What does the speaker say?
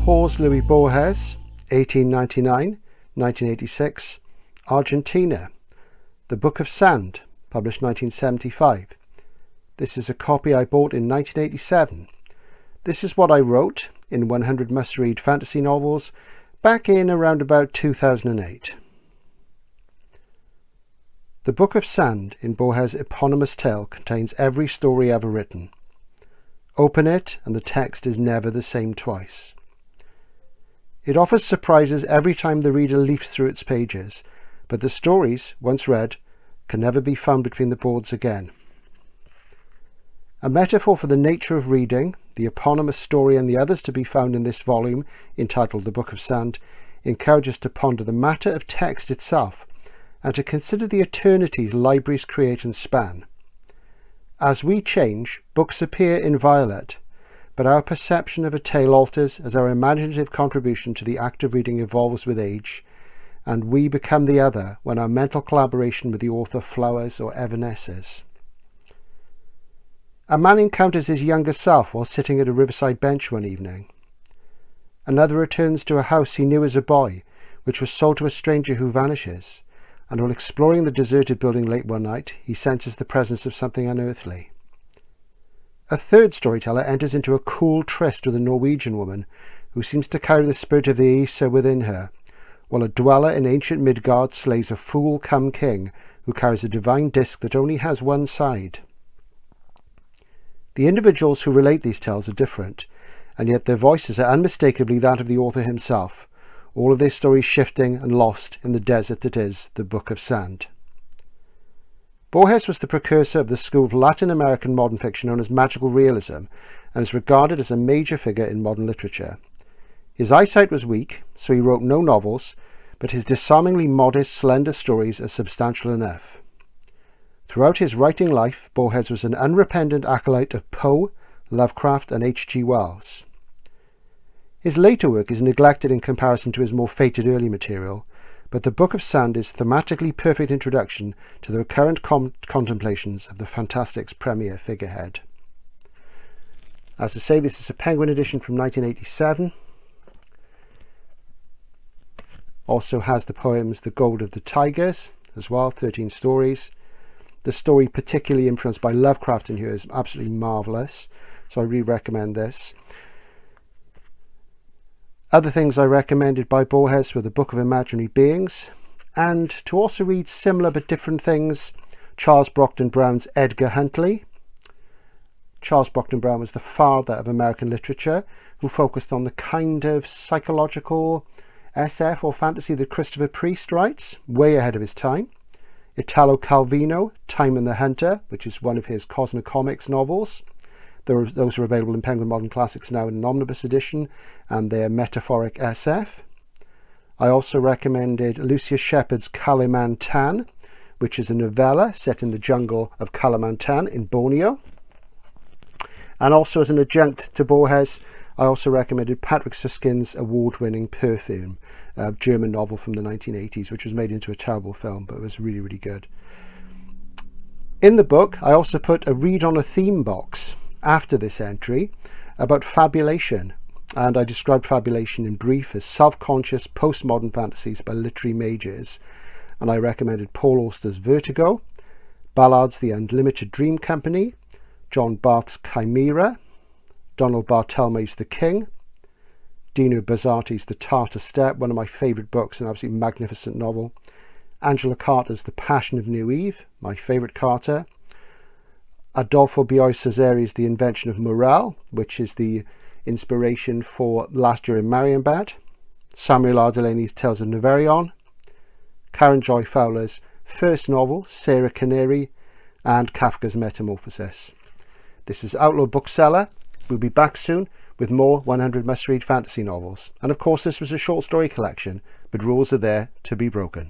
Jorge Luis Borges, 1899-1986, Argentina. The Book of Sand, published 1975. This is a copy I bought in 1987. This is what I wrote in 100 must-read fantasy novels back in around about 2008. The Book of Sand in Borges' eponymous tale contains every story ever written. Open it and the text is never the same twice. It offers surprises every time the reader leafs through its pages, but the stories, once read, can never be found between the boards again. A metaphor for the nature of reading, the eponymous story and the others to be found in this volume, entitled The Book of Sand, encourages to ponder the matter of text itself and to consider the eternities libraries create and span. As we change, books appear inviolate, but our perception of a tale alters as our imaginative contribution to the act of reading evolves with age, and we become the other when our mental collaboration with the author flowers or evanesces. A man encounters his younger self while sitting at a riverside bench one evening. Another returns to a house he knew as a boy, which was sold to a stranger who vanishes, and while exploring the deserted building late one night, he senses the presence of something unearthly. A third storyteller enters into a cool tryst with a Norwegian woman who seems to carry the spirit of the Aesir within her, while a dweller in ancient Midgard slays a fool come king who carries a divine disc that only has one side. The individuals who relate these tales are different, and yet their voices are unmistakably that of the author himself, all of their stories shifting and lost in the desert that is the Book of Sand. Borges was the precursor of the school of Latin American modern fiction known as magical realism, and is regarded as a major figure in modern literature. His eyesight was weak, so he wrote no novels, but his disarmingly modest, slender stories are substantial enough. Throughout his writing life, Borges was an unrepentant acolyte of Poe, Lovecraft and H.G. Wells. His later work is neglected in comparison to his more fated early material, but the Book of Sand is thematically perfect introduction to the recurrent contemplations of the Fantastic's premier figurehead. As I say, this is a Penguin edition from 1987. Also has the poems The Gold of the Tigers as well, 13 stories. The story particularly influenced by Lovecraft in here is absolutely marvellous, so I really recommend this. Other things I recommended by Borges were The Book of Imaginary Beings, and to also read similar but different things, Charles Brockden Brown's Edgar Huntley. Charles Brockden Brown was the father of American literature, who focused on the kind of psychological SF or fantasy that Christopher Priest writes, way ahead of his time. Italo Calvino, Time and the Hunter, which is one of his Cosmocomics novels. Those are available in Penguin Modern Classics now in an omnibus edition, and they're metaphoric SF. I also recommended Lucious Shepard's Kalimantan, which is a novella set in the jungle of Kalimantan in Borneo. And also as an adjunct to Borges, I also recommended Patrick Süskind's award-winning Perfume, a German novel from the 1980s, which was made into a terrible film, but it was really, really good. In the book, I also put a read on a theme box after this entry about fabulation, and I described fabulation in brief as self-conscious postmodern fantasies by literary mages, and I recommended Paul Auster's Vertigo, Ballard's The Unlimited Dream Company, John Barth's Chimera, Donald Barthelme's The King, Dino Buzzati's The Tartar Steppe, one of my favourite books, an absolutely magnificent novel, Angela Carter's The Passion of New Eve, my favourite Carter, Adolfo Bioy Cesari's The Invention of Morale, which is the inspiration for Last Year in Marienbad, Samuel R. Delaney's Tales of Neverion, Karen Joy Fowler's first novel, Sarah Canary, and Kafka's Metamorphosis. This is Outlaw Bookseller. We'll be back soon with more 100 must-read fantasy novels. And of course, this was a short story collection, but rules are there to be broken.